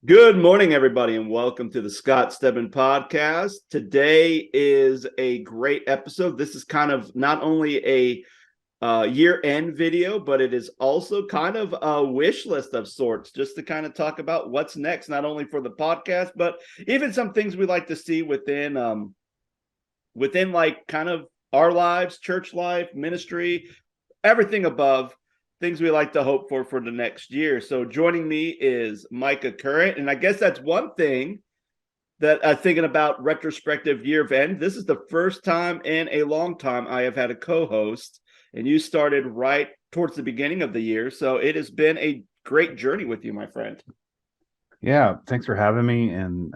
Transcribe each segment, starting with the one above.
Good morning, everybody, and welcome to the Stedman podcast. Today is a great episode. This is kind of not only a year-end video, but it is also kind of a wish list of sorts, just to kind of talk about what's next, not only for the podcast, but even some things we like to see within like kind of our lives, church life, ministry, everything above. Things we like to hope for the next year. So joining me is Micah Current. And I guess that's one thing that I'm thinking about retrospective year of end. This is the first time in a long time I have had a co-host, and you started right towards the beginning of the year. So it has been a great journey with you, my friend. Yeah, thanks for having me. And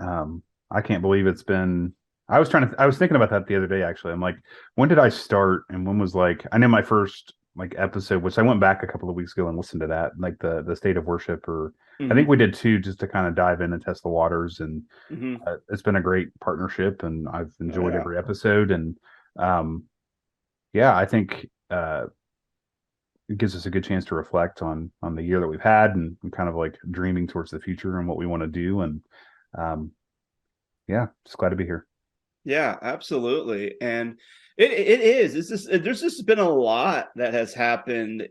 I can't believe it's been. I was thinking about that the other day, actually. I'm like, when did I start? And when was I know my first episode, which I went back a couple of weeks ago and listened to that, like the state of worship, or I think Mm-hmm. we did two just to kind of dive in and test the waters. And Mm-hmm. it's been a great partnership, and I've Oh, enjoyed yeah. every episode. And um, yeah, I think it gives us a good chance to reflect on the year that we've had and kind of like dreaming towards the future and what we want to do. And um, yeah, just glad to be here. Yeah, absolutely. And it is. There's just been a lot that has happened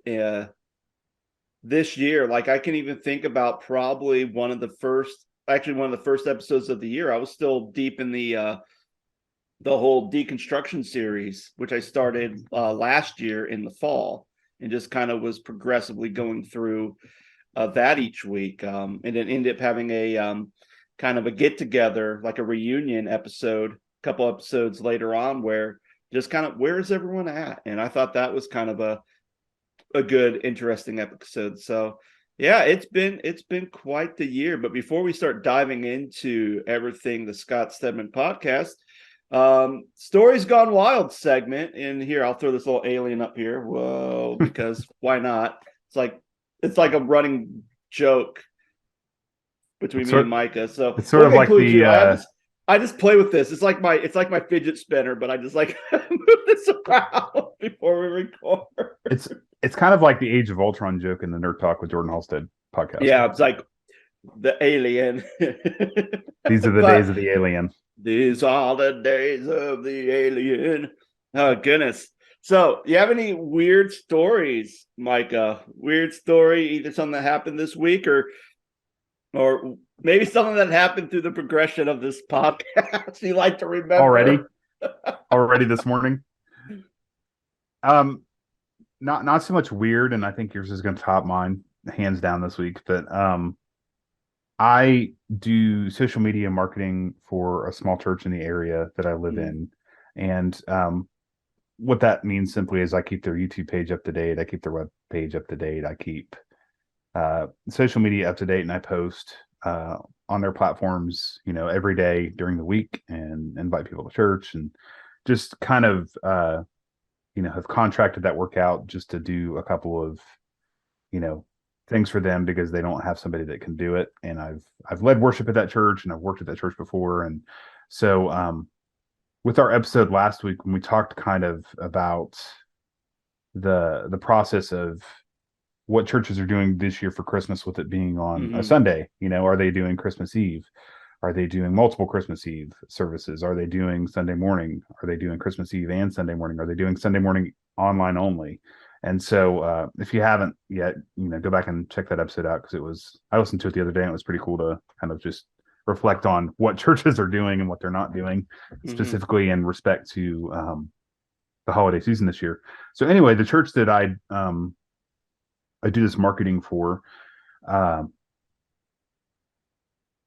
this year. Like I can even think about probably one of the first episodes of the year. I was still deep in the whole deconstruction series, which I started last year in the fall, and just kind of was progressively going through that each week, and then ended up having a kind of a get together, like a reunion episode, a couple episodes later on, where just kind of where is everyone at, and I thought that was kind of a good, interesting episode. So yeah, it's been quite the year. But before we start diving into everything the Stedman podcast, stories gone wild segment in here. I'll throw this little alien up here. Whoa, because why not? It's like a running joke between It's me and sort Micah. So it's sort we're of gonna like include the you. I just play with this. It's like my fidget spinner, but I just like move this around before we record. it's it's kind of like the Age of Ultron joke in the Nerd Talk with Jordan Halstead podcast. Yeah, it's like the alien. These are the days But of the alien. these are the days of the alien. Oh goodness. So, you have any weird stories, Micah? Weird story, either something that happened this week or maybe something that happened through the progression of this podcast you like to Already, remember? already this morning. Um, not so much weird, and I think yours is going to top mine hands down this week. But I do social media marketing for a small church in the area that I live Mm, in, and what that means simply is I keep their YouTube page up to date. I keep their web page up to date. I keep social media up to date, and I post on their platforms, every day during the week, and invite people to church, and just kind of have contracted that work out just to do a couple of you know things for them because they don't have somebody that can do it. And I've led worship at that church, and I've worked at that church before. And so with our episode last week, when we talked kind of about the process of what churches are doing this year for Christmas, with it being on a mm-hmm. Sunday. Are they doing Christmas Eve? Are they doing multiple Christmas Eve services? Are they doing Sunday morning? Are they doing Christmas Eve and Sunday morning? Are they doing Sunday morning online only? And so, if you haven't yet, go back and check that episode out, because I listened to it the other day, and it was pretty cool to kind of just reflect on what churches are doing and what they're not doing, Mm-hmm. specifically in respect to the holiday season this year. So anyway, the church that I do this marketing for, uh,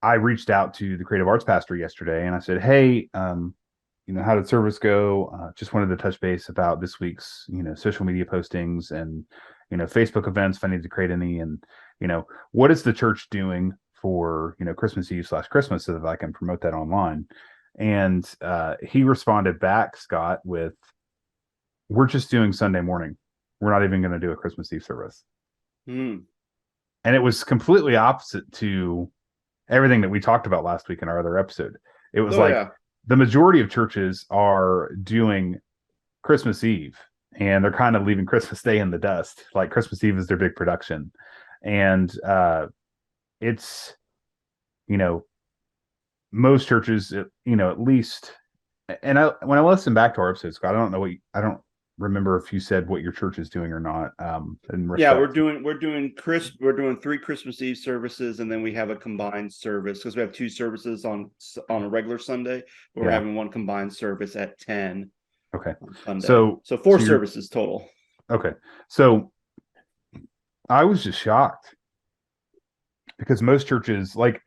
I reached out to the creative arts pastor yesterday, and I said, "Hey, how did service go? Just wanted to touch base about this week's, social media postings and, Facebook events, if I need to create any, and, what is the church doing for, Christmas Eve/Christmas, so that I can promote that online." And he responded back, Scott, with, "We're just doing Sunday morning. We're not even going to do a Christmas Eve service." Mm. And it was completely opposite to everything that we talked about last week in our other episode. It was Oh like yeah. the majority of churches are doing Christmas Eve, and they're kind of leaving Christmas Day in the dust. Like Christmas Eve is their big production. And it's, you know, most churches, at least, and when I listen back to our episodes, Scott, I don't remember if you said what your church is doing or not. In Yeah, respect, we're doing 3 Christmas Eve services, and then we have a combined service because we have 2 services on a regular Sunday, but we're yeah, having one combined service at 10 okay. on Sunday. So, So 4 services total. okay. So I was just shocked because most churches, like,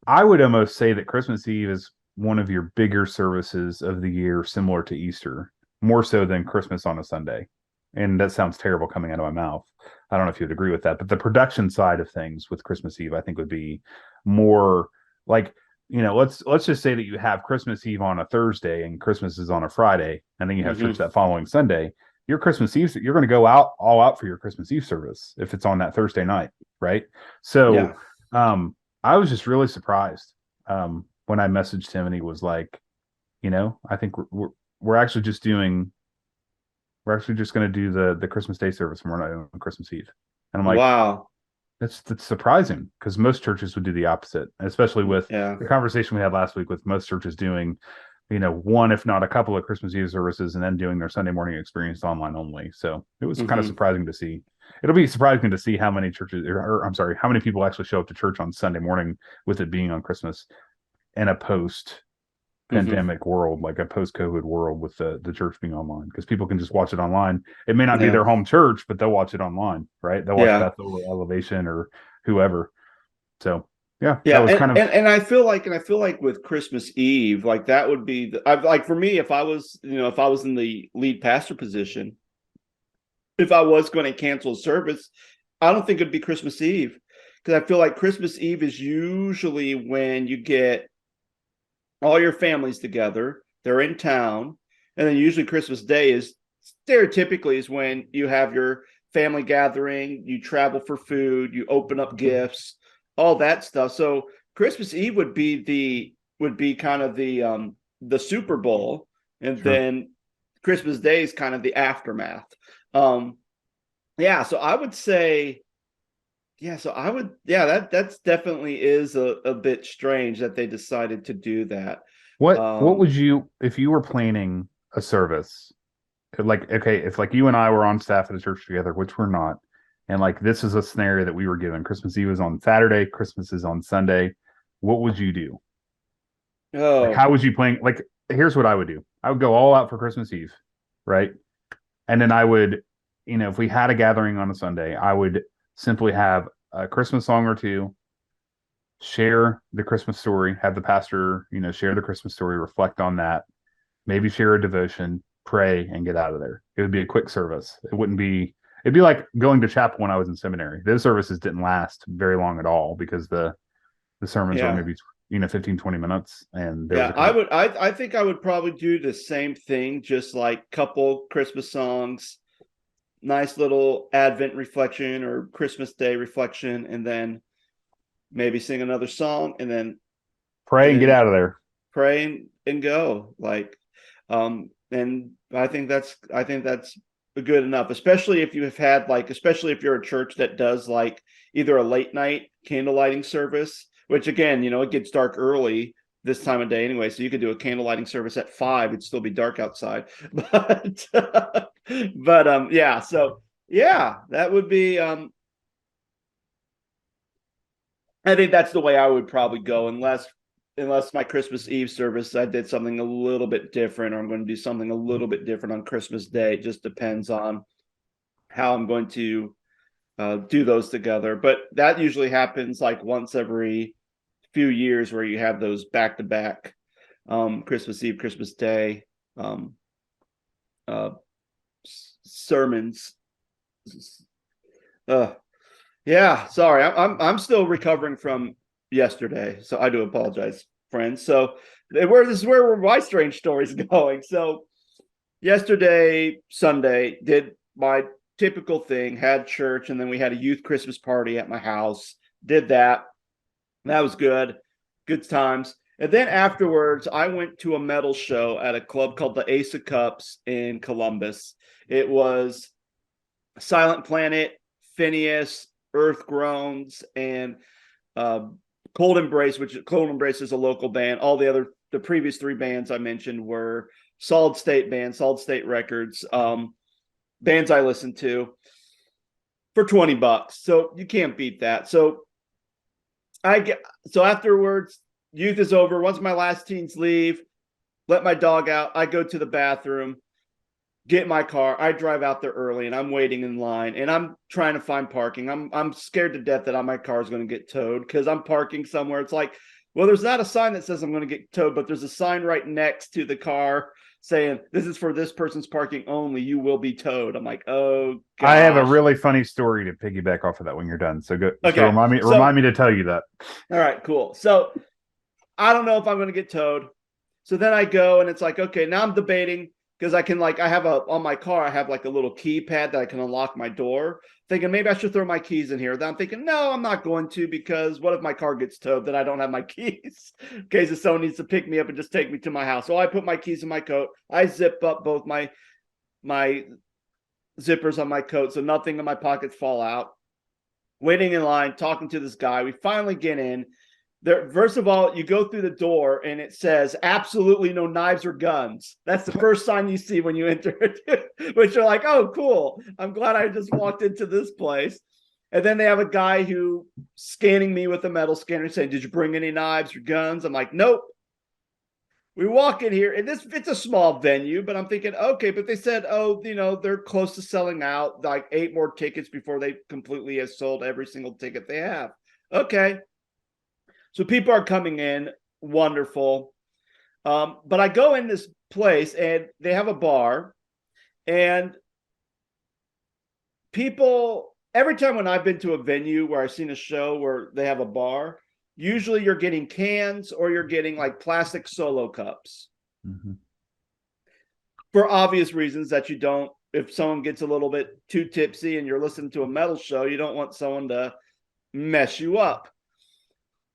I would almost say that Christmas Eve is one of your bigger services of the year, similar to Easter, more so than Christmas on a Sunday. And that sounds terrible coming out of my mouth. I don't know if you would agree with that, but the production side of things with Christmas Eve, I think, would be more like, let's just say that you have Christmas Eve on a Thursday and Christmas is on a Friday, and then you have church Mm-hmm. that following Sunday. Your Christmas Eve, you're going to go out all out for your Christmas Eve service if it's on that Thursday night, right? So, Yeah. I was just really surprised when I messaged him and he was like, I think we're actually just doing we're actually just going to do the Christmas Day service and we're not doing Christmas Eve. And I'm like, Wow. that's surprising because most churches would do the opposite, especially with Yeah. the conversation we had last week with most churches doing, one if not a couple of Christmas Eve services and then doing their Sunday morning experience online only. So it was kind of Mm-hmm. surprising to see. It'll be surprising to see how many churches, or I'm sorry, how many people actually show up to church on Sunday morning with it being on Christmas in a post Mm-hmm. pandemic world, like a post COVID world with the church being online, because people can just watch it online. It may not be Yeah. their home church, but they'll watch it online, right? They'll watch Yeah. Bethel or Elevation or whoever. So yeah, that Yeah, was kind of and I feel like with Christmas Eve, like that would be like for me, if I was, if I was in the lead pastor position, if I was going to cancel a service, I don't think it'd be Christmas Eve because I feel like Christmas Eve is usually when you get all your families together, they're in town, and then usually Christmas Day is stereotypically is when you have your family gathering, you travel for food, you open up gifts, all that stuff. So Christmas Eve would be kind of the Super Bowl, and sure. then Christmas Day is kind of the aftermath. Um, yeah, so I would say, that's definitely is a bit strange that they decided to do that. What Um, would you, if you were planning a service, like, okay, if like you and I were on staff at a church together, which we're not, and like this is a scenario that we were given, Christmas Eve is on Saturday, Christmas is on Sunday, what would you do? Like, oh, how would you plan? Like, here's what I would do. I would go all out for Christmas Eve, right? And then I would, if we had a gathering on a Sunday, I would simply have a Christmas song or two, share the Christmas story, have the pastor, share the Christmas story, reflect on that, maybe share a devotion, pray, and get out of there. It would be a quick service. It'd be like going to chapel when I was in seminary. Those services didn't last very long at all because the sermons were yeah. maybe 15, 20 minutes and there was Yeah, a couple. I think I would probably do the same thing, just like couple Christmas songs, nice little Advent reflection or Christmas Day reflection, and then maybe sing another song Pray and and get then out of there. pray and go. And I think that's good enough, especially if you have had especially if you're a church that does like either a late night candle lighting service, which again, it gets dark early this time of day anyway, so you could do a candle lighting service at 5, it'd still be dark outside. But yeah, so yeah, that would be I think that's the way I would probably go, unless my Christmas Eve service I did something a little bit different, or I'm going to do something a little bit different on Christmas Day. It just depends on how I'm going to do those together. But that usually happens like once every few years, where you have those back to back Christmas Eve, Christmas Day um, uh, sermons. Uh, Yeah, sorry, I'm still recovering from yesterday, so I do apologize, friends. So this is where my strange stories going. So yesterday, Sunday, did my typical thing, had church, and then we had a youth Christmas party at my house. Did that. That was good, good times. And then afterwards, I went to a metal show at a club called the Ace of Cups in Columbus. It was Silent Planet, Phineas, Earth Groans, and uh, Cold Embrace is a local band. The previous three bands I mentioned were Solid State bands, Solid State Records, bands I listened to for $20. So you can't beat that. So afterwards, youth is over. Once my last teens leave, let my dog out. I go to the bathroom, get my car. I drive out there early, and I'm waiting in line, and I'm trying to find parking. I'm scared to death that my car is going to get towed because I'm parking somewhere. It's like, well, there's not a sign that says I'm going to get towed, but there's a sign right next to the car saying this is for this person's parking only. You will be towed. I'm like, oh gosh. I have a really funny story to piggyback off of that when you're done. So go. Okay. So remind me to tell you that. All right, cool. So I don't know if I'm going to get towed. So then I go, and it's like, okay, now I'm debating because I have on my car, I have like a little keypad that I can unlock my door, thinking maybe I should throw my keys in here. Then I'm thinking, no, I'm not going to, because what if my car gets towed? Then I don't have my keys in case if someone needs to pick me up and just take me to my house. So I put my keys in my coat. I zip up both my zippers on my coat so nothing in my pockets fall out. Waiting in line, talking to this guy. We finally get in. There, first of all, you go through the door and it says absolutely no knives or guns. That's the first sign you see when you enter it, which you're like, oh, cool. I'm glad I just walked into this place. And then they have a guy who scanning me with a metal scanner saying, did you bring any knives or guns? I'm like, nope. We walk in here, and it's a small venue, but I'm thinking, okay, but they said, oh, they're close to selling out, like 8 more tickets before they completely have sold every single ticket they have. Okay. So people are coming in, wonderful. But I go in this place, and they have a bar, and people, every time when I've been to a venue where I've seen a show where they have a bar, usually you're getting cans or you're getting like plastic Solo cups. Mm-hmm. For obvious reasons that you don't, if someone gets a little bit too tipsy and you're listening to a metal show, you don't want someone to mess you up.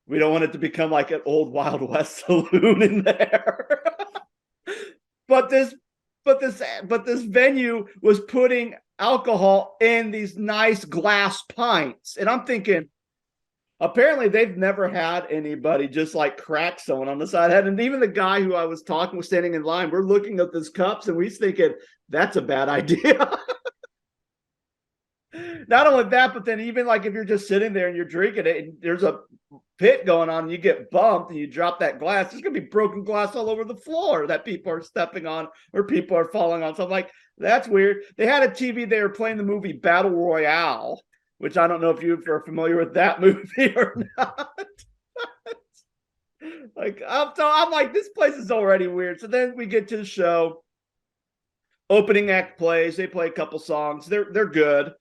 We don't want it to become like an old Wild West saloon in there. But this venue was putting alcohol in these nice glass pints. And I'm thinking, apparently they've never had anybody just like crack someone on the side of the head. And even the guy who I was talking with standing in line, we're looking at these cups and we're thinking, that's a bad idea. Not only that, but then even like if you're just sitting there and you're drinking it and there's a pit going on and you get bumped and you drop that glass, there's going to be broken glass all over the floor that people are stepping on or people are falling on. So I'm like, that's weird. They had a TV, they were playing the movie Battle Royale, which I don't know if you are familiar with that movie or not. I'm like, this place is already weird. So then we get to the show. Opening act plays. They play a couple songs. They're good.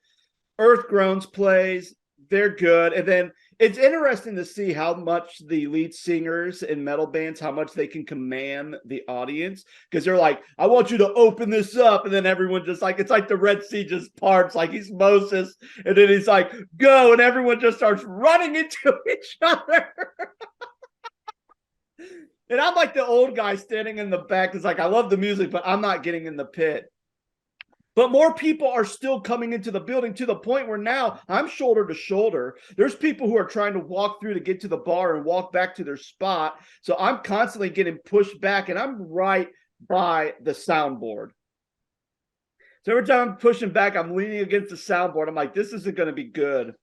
Earth Groans plays. They're good. And then it's interesting to see how much the lead singers in metal bands, how much they can command the audience. Because they're like, I want you to open this up. And then everyone just like, it's like the Red Sea just parts, like he's Moses. And then he's like, go. And everyone just starts running into each other. And I'm like the old guy standing in the back. It's like, I love the music, but I'm not getting in the pit. But more people are still coming into the building to the point where now I'm shoulder to shoulder. There's people who are trying to walk through to get to the bar and walk back to their spot. So I'm constantly getting pushed back, and I'm right by the soundboard. So every time I'm pushing back, I'm leaning against the soundboard. I'm like, this isn't going to be good.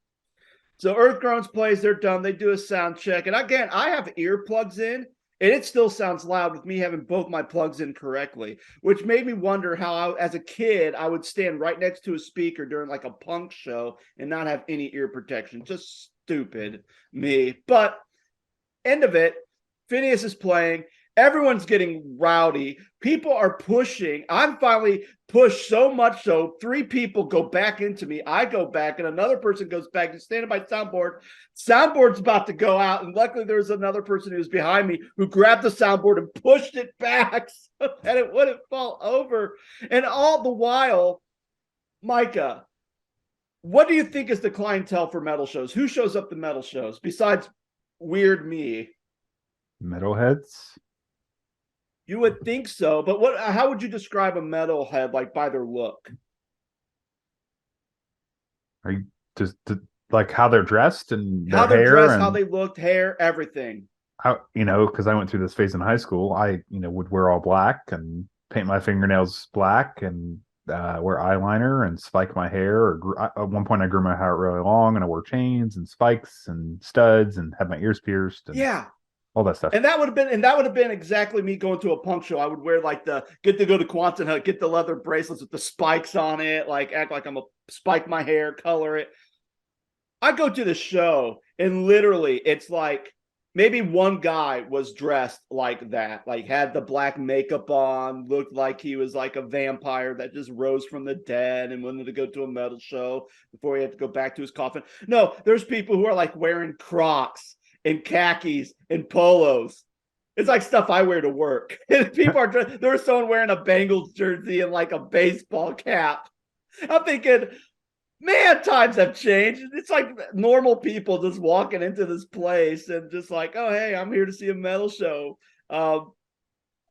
So Earth Groans plays, they're done. They do a sound check. And again, I have earplugs in. And it still sounds loud with me having both my plugs in correctly, which made me wonder how, as a kid, I would stand right next to a speaker during like a punk show and not have any ear protection. Just stupid me. But end of it, Phineas is playing. Everyone's getting rowdy. People are pushing. I'm finally pushed so much so 3 people go back into me. I go back, and another person goes back and standing by soundboard. Soundboard's about to go out, and luckily there was another person who was behind me who grabbed the soundboard and pushed it back so that it wouldn't fall over. And all the while, Micah, what do you think is the clientele for metal shows? Who shows up to metal shows besides weird me? Metalheads. You would think so, but how would you describe a metalhead, like by their look? Are you just like how they're dressed and How their they're hair dressed, how and they looked, hair, everything. how, because I went through this phase in high school. I, would wear all black and paint my fingernails black and wear eyeliner and spike my hair. At one point, I grew my hair really long and I wore chains and spikes and studs and had my ears pierced and Yeah. all that stuff. And that would have been exactly me going to a punk show. I would wear like get to go to Quantum Hut, get the leather bracelets with the spikes on it, like act like I'm a spike my hair, color it. I go to the show and literally it's like maybe one guy was dressed like that, like had the black makeup on, looked like he was like a vampire that just rose from the dead and wanted to go to a metal show before he had to go back to his coffin. No, there's people who are like wearing Crocs and khakis and polos. It's like stuff I wear to work. And people are there's someone wearing a Bengals jersey and like a baseball cap. I'm thinking, man, times have changed. It's like normal people just walking into this place and just like, oh, hey, I'm here to see a metal show.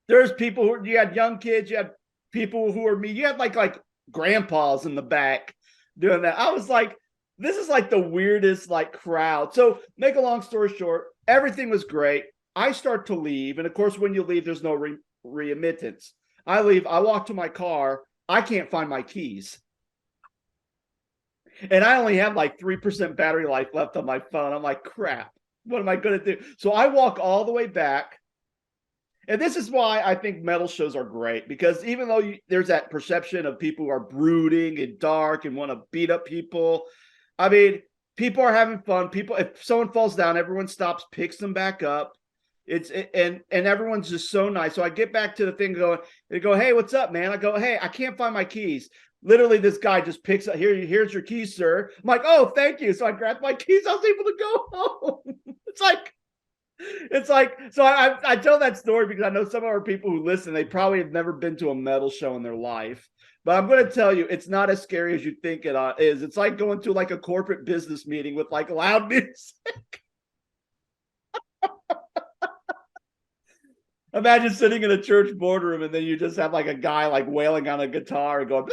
There's people who you had young kids, you had people who are me, you had like grandpas in the back doing that. I was like, this is like the weirdest like crowd. So make a long story short, everything was great. I start to leave, and of course, when you leave, there's no readmittance. I leave. I walk to my car. I can't find my keys. And I only have like 3% battery life left on my phone. I'm like, crap, what am I going to do? So I walk all the way back. And this is why I think metal shows are great, because even though there's that perception of people who are brooding and dark and want to beat up people, I mean, people are having fun. People, if someone falls down, everyone stops, picks them back up. And everyone's just so nice. So I get back to the thing going, they go, hey, what's up, man? I go, hey, I can't find my keys. Literally, this guy just picks up, here's your keys, sir. I'm like, oh, thank you. So I grabbed my keys. I was able to go home. It's like, so I tell that story because I know some of our people who listen, they probably have never been to a metal show in their life. But I'm going to tell you, it's not as scary as you think it is. It's like going to like a corporate business meeting with like loud music. Imagine sitting in a church boardroom and then you just have like a guy like wailing on a guitar and going,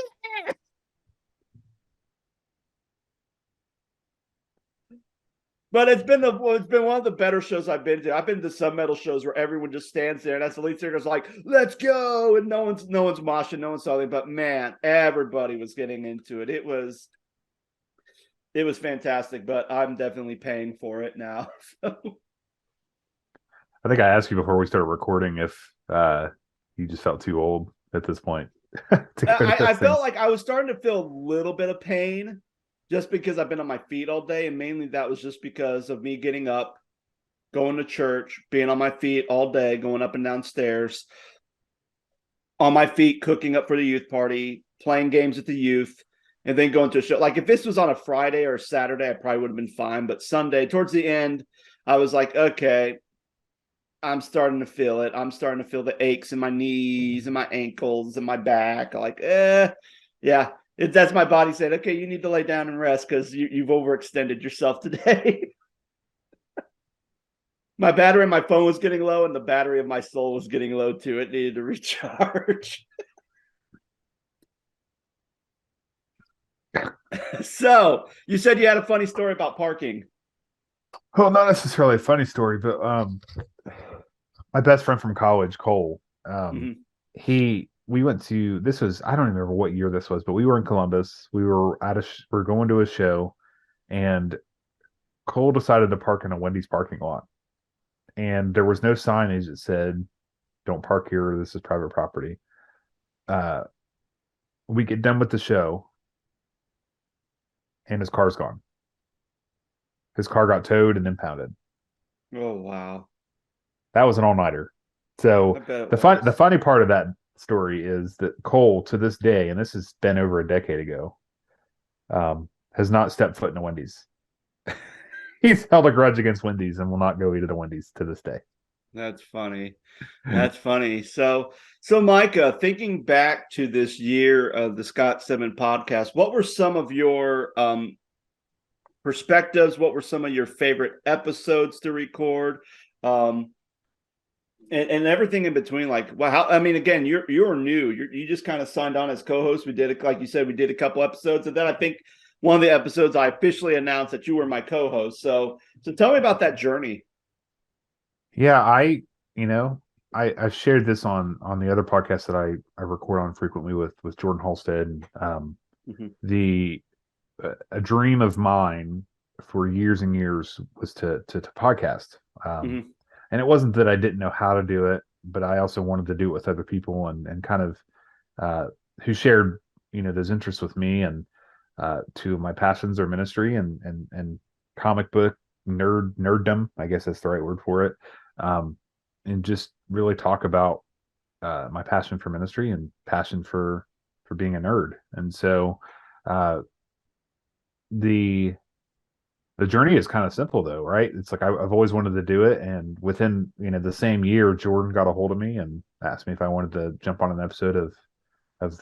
but it's been one of the better shows I've been to. I've been to some metal shows where everyone just stands there and that's the lead singer's like, let's go, and no one's moshing, no one's something. But man, everybody was getting into it. It was fantastic. But I'm definitely paying for it now. So. I think I asked you before we started recording if you just felt too old at this point. I felt like I was starting to feel a little bit of pain just because I've been on my feet all day. And mainly that was just because of me getting up, going to church, being on my feet all day, going up and down stairs, on my feet, cooking up for the youth party, playing games with the youth, and then going to a show. Like if this was on a Friday or a Saturday, I probably would have been fine. But Sunday, towards the end, I was like, okay, I'm starting to feel it. I'm starting to feel the aches in my knees and my ankles and my back. Like, yeah, that's my body saying, okay, you need to lay down and rest because you've overextended yourself today. My battery in my phone was getting low and the battery of my soul was getting low too. It needed to recharge. So you said you had a funny story about parking. Well, not necessarily a funny story, but my best friend from college, Cole, we went to, this was, I don't even remember what year this was, but we were in Columbus. We were we're going to a show, and Cole decided to park in a Wendy's parking lot, and there was no signage that said, "Don't park here. This is private property." We get done with the show, and his car's gone. His car got towed and impounded. Oh wow, that was an all-nighter. So the funny part of that story is that Cole, to this day, and this has been over a decade ago, has not stepped foot in a Wendy's. He's held a grudge against Wendy's and will not go eat at a Wendy's to this day. That's funny. That's funny. So Micah, thinking back to this year of the Scott Stedman podcast, what were some of your perspectives? What were some of your favorite episodes to record? And everything in between, like, well, I mean, again, you're new. You just kind of signed on as co-host. We did it, like you said, we did a couple episodes, and then I think one of the episodes I officially announced that you were my co-host. So tell me about that journey. Yeah, I've shared this on the other podcast that I record on frequently with Jordan Halstead. And, Mm-hmm. the a dream of mine for years and years was to podcast. Mm-hmm. And it wasn't that I didn't know how to do it, but I also wanted to do it with other people and kind of uh, who shared those interests with me. And two of my passions are ministry and comic book nerddom. I guess that's the right word for it. Um, and just really talk about my passion for ministry and passion for being a nerd. And so uh, the the journey is kind of simple though, right? It's like I've always wanted to do it, and within the same year, Jordan got a hold of me and asked me if I wanted to jump on an episode of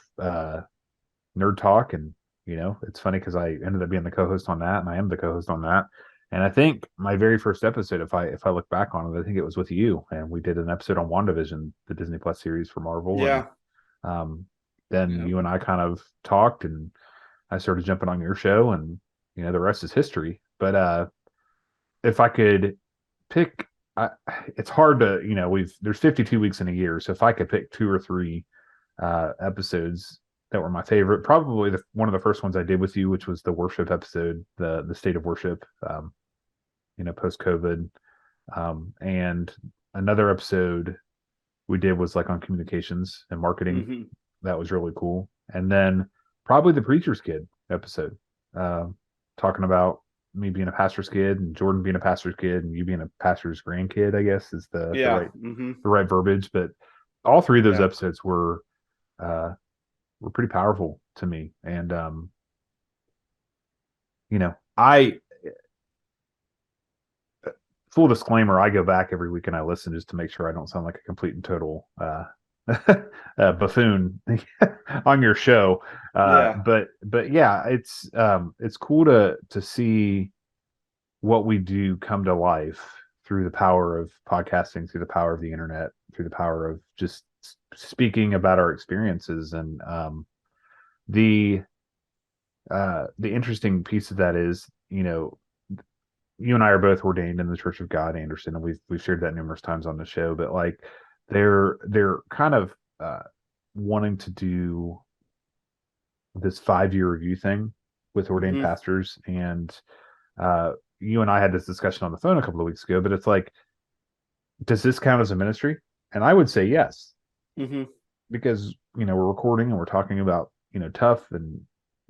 Nerd Talk. And it's funny because I ended up being the co-host on that, and I am the co-host on that. And I think my very first episode, if I look back on it, I think it was with you, and we did an episode on WandaVision, the Disney Plus series for Marvel. And Yeah. um, then Yeah. you and I kind of talked, and I started jumping on your show, and the rest is history. But if I could pick, it's hard to there's 52 weeks in a year, so if I could pick two or three episodes that were my favorite, probably one of the first ones I did with you, which was the worship episode, the state of worship, post COVID, and another episode we did was like on communications and marketing. Mm-hmm. That was really cool. And then probably the preacher's kid episode, uh, talking about me being a pastor's kid and Jordan being a pastor's kid and you being a pastor's grandkid, I guess is the Yeah. right Mm-hmm. the right verbiage. But all three of those Yeah. episodes uh, were pretty powerful to me. And I full disclaimer, I go back every week and I listen just to make sure I don't sound like a complete and total buffoon on your show. Yeah. But yeah, it's cool to see what we do come to life through the power of podcasting, through the power of the internet, through the power of just speaking about our experiences. And the the interesting piece of that is, you and I are both ordained in the Church of God, Anderson, and we've shared that numerous times on the show. But like, they're kind of wanting to do this 5-year review thing with ordained Mm-hmm. pastors, and you and I had this discussion on the phone a couple of weeks ago. But it's like, does this count as a ministry? And I would say yes, Mm-hmm. because we're recording and we're talking about tough and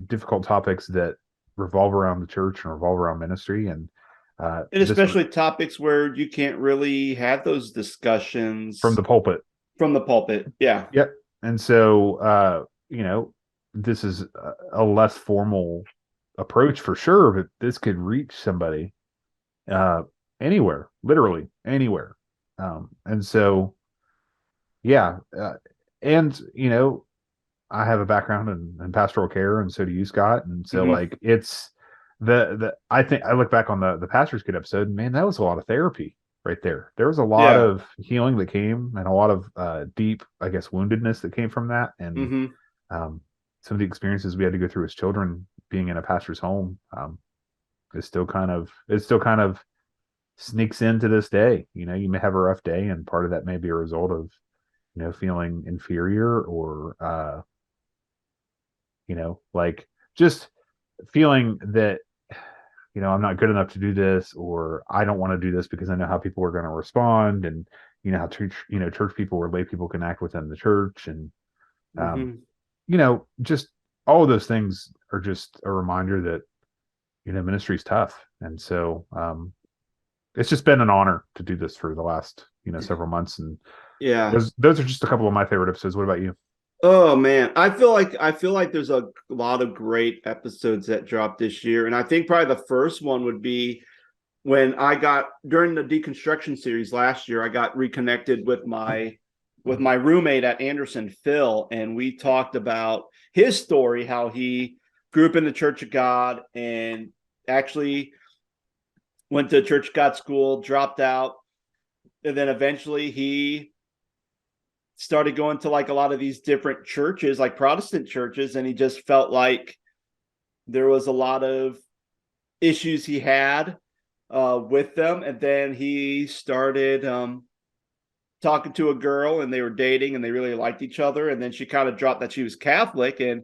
difficult topics that revolve around the church and revolve around ministry. And And especially topics where you can't really have those from discussions the pulpit. from the pulpit. Yeah. Yep. And so, this is a less formal approach for sure, but this could reach somebody uh, anywhere, literally anywhere. And so, yeah. And, I have a background in pastoral care, and so do you, Scott. And so, Mm-hmm. like, it's I think I look back on the pastor's kid episode, and man, that was a lot of therapy right there. There was a lot Yeah. of healing that came, and a lot of deep, I guess, woundedness that came from that. And Mm-hmm. some of the experiences we had to go through as children being in a pastor's home, it still kind of sneaks in to this day. You may have a rough day, and part of that may be a result of feeling inferior, or like just feeling that I'm not good enough to do this, or I don't want to do this because I know how people are going to respond. And how church people or lay people can act within the church. And um, Mm-hmm. just all of those things are just a reminder that ministry is tough. And so it's just been an honor to do this for the last several months. And Yeah. those are just a couple of my favorite episodes. What about you? Oh man, I feel like there's a lot of great episodes that dropped this year, and I think probably the first one would be when I got during the deconstruction series last year. I got reconnected with my roommate at Anderson, Phil, and we talked about his story, how he grew up in the Church of God and actually went to Church of God school, dropped out, and then eventually he started going to like a lot of these different churches, like Protestant churches, and he just felt like there was a lot of issues he had with them, and then he started talking to a girl, and they were dating, and they really liked each other, and then she kind of dropped that she was Catholic, and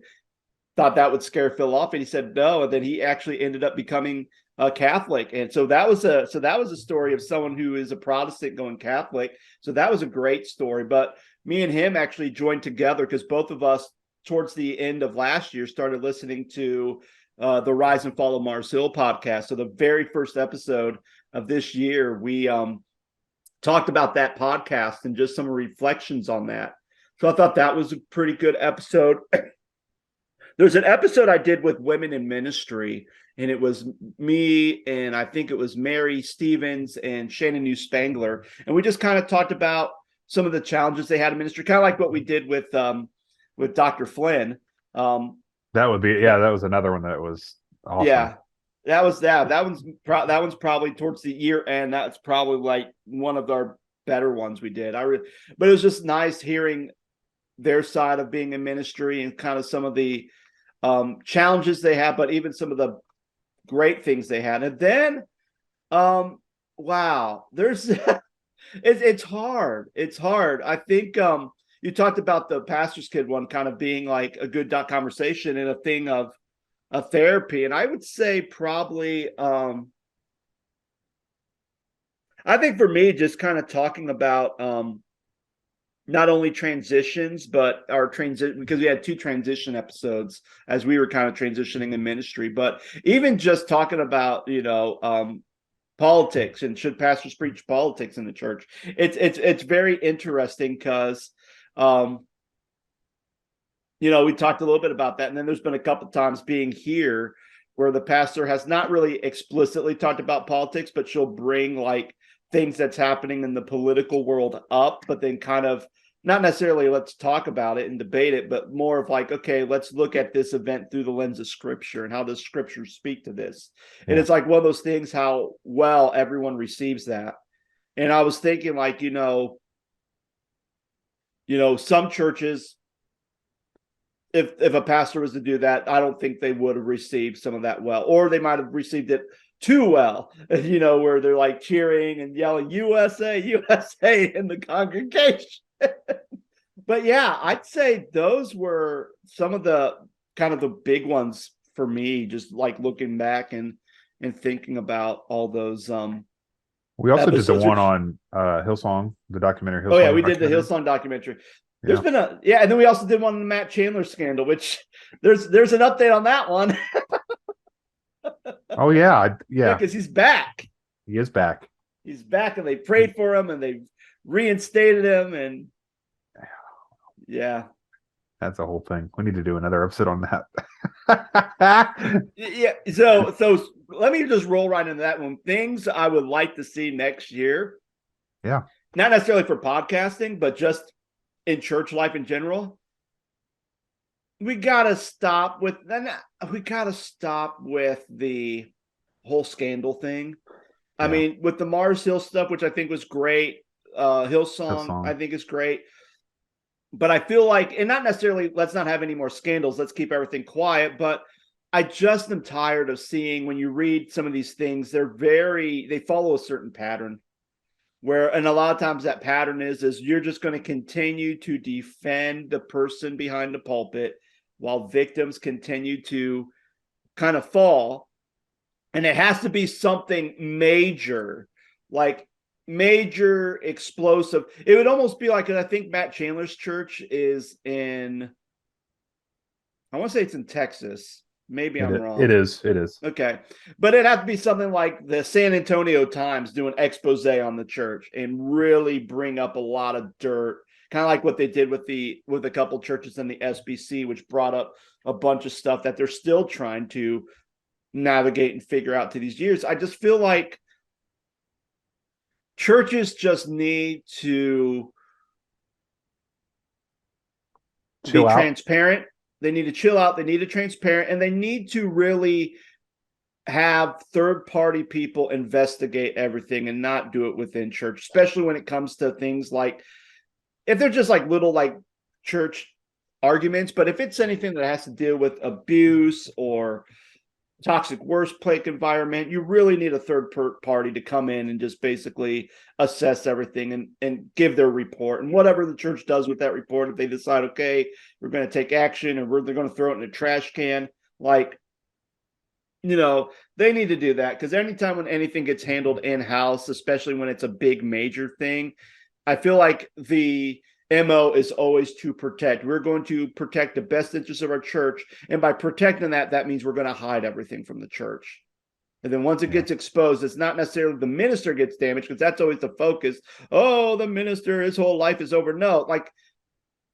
thought that would scare Phil off, and he said no, and then he actually ended up becoming a Catholic, and so that was a story of someone who is a Protestant going Catholic. So that was a great story. But me and him actually joined together because both of us, towards the end of last year, started listening to the Rise and Fall of Mars Hill podcast. So the very first episode of this year, we talked about that podcast and just some reflections on that. So I thought that was a pretty good episode. There's an episode I did with women in ministry, and it was me, and I think it was Mary Stevens and Shannon New Spangler, and we just kind of talked about some of the challenges they had in ministry, kind of like what we did with Dr. Flynn. That was another one that was awesome. Yeah, that one's probably towards the year end. That's probably like one of our better ones we did. But it was just nice hearing their side of being in ministry and kind of some of the challenges they have, but even some of the great things they had. And then, wow, there's it's hard. It's hard. I think you talked about the pastor's kid one kind of being like a good conversation and a thing of a therapy. And I would say probably, I think for me, just kind of talking about not only transitions, but our transition, because we had 2 transition episodes as we were kind of transitioning in ministry, but even just talking about, politics and should pastors preach politics in the church. It's very interesting because, we talked a little bit about that. And then there's been a couple times being here where the pastor has not really explicitly talked about politics, but she'll bring like things that's happening in the political world up, but then kind of not necessarily let's talk about it and debate it, but more of like, okay, let's look at this event through the lens of scripture and how does scripture speak to this. Yeah. And it's like one of those things, how well everyone receives that. And I was thinking like, some churches, if a pastor was to do that, I don't think they would have received some of that well, or they might have received it too well, where they're like cheering and yelling USA, USA in the congregation. But yeah, I'd say those were some of the kind of the big ones for me, just like looking back and thinking about all those we also did the one on Hillsong, the documentary Hillsong. Oh yeah, we did the Hillsong documentary. There's been and then we also did one on the Matt Chandler scandal, which there's an update on that one. Oh yeah, because he's back. He is back. He's back, and they prayed for him, and they reinstated him, and yeah, that's a whole thing. We need to do another episode on that. Yeah. So let me just roll right into that one. Things I would like to see next year. Yeah. Not necessarily for podcasting, but just in church life in general. We gotta stop with the whole scandal thing. I mean, with the Mars Hill stuff, which I think was great. Hillsong, I think is great. But I feel like, and not necessarily, let's not have any more scandals. Let's keep everything quiet. But I just am tired of seeing, when you read some of these things, they follow a certain pattern. And a lot of times that pattern is you're just going to continue to defend the person behind the pulpit while victims continue to kind of fall. And it has to be something major, like major explosive. It would almost be like, I think Matt Chandler's church is I want to say it's in Texas. Maybe I'm wrong. It is. Okay. But it had to be something like the San Antonio Times do an expose on the church and really bring up a lot of dirt, kind of like what they did with a couple churches in the SBC, which brought up a bunch of stuff that they're still trying to navigate and figure out to these years. I just feel like churches just need to be transparent. They need to chill out. They need to transparent, and they need to really have third-party people investigate everything and not do it within church, especially when it comes to things like, if they're just like little like church arguments, but if it's anything that has to deal with abuse or toxic workplace environment, you really need a third party to come in and just basically assess everything and give their report. And whatever the church does with that report, if they decide, okay, we're going to take action and they're going to throw it in a trash can, like, they need to do that, because anytime when anything gets handled in-house, especially when it's a big major thing, I feel like the MO is always to protect. We're going to protect the best interests of our church. And by protecting that, that means we're going to hide everything from the church. And then once it gets exposed, it's not necessarily the minister gets damaged, because that's always the focus. Oh, the minister, his whole life is over. No, like,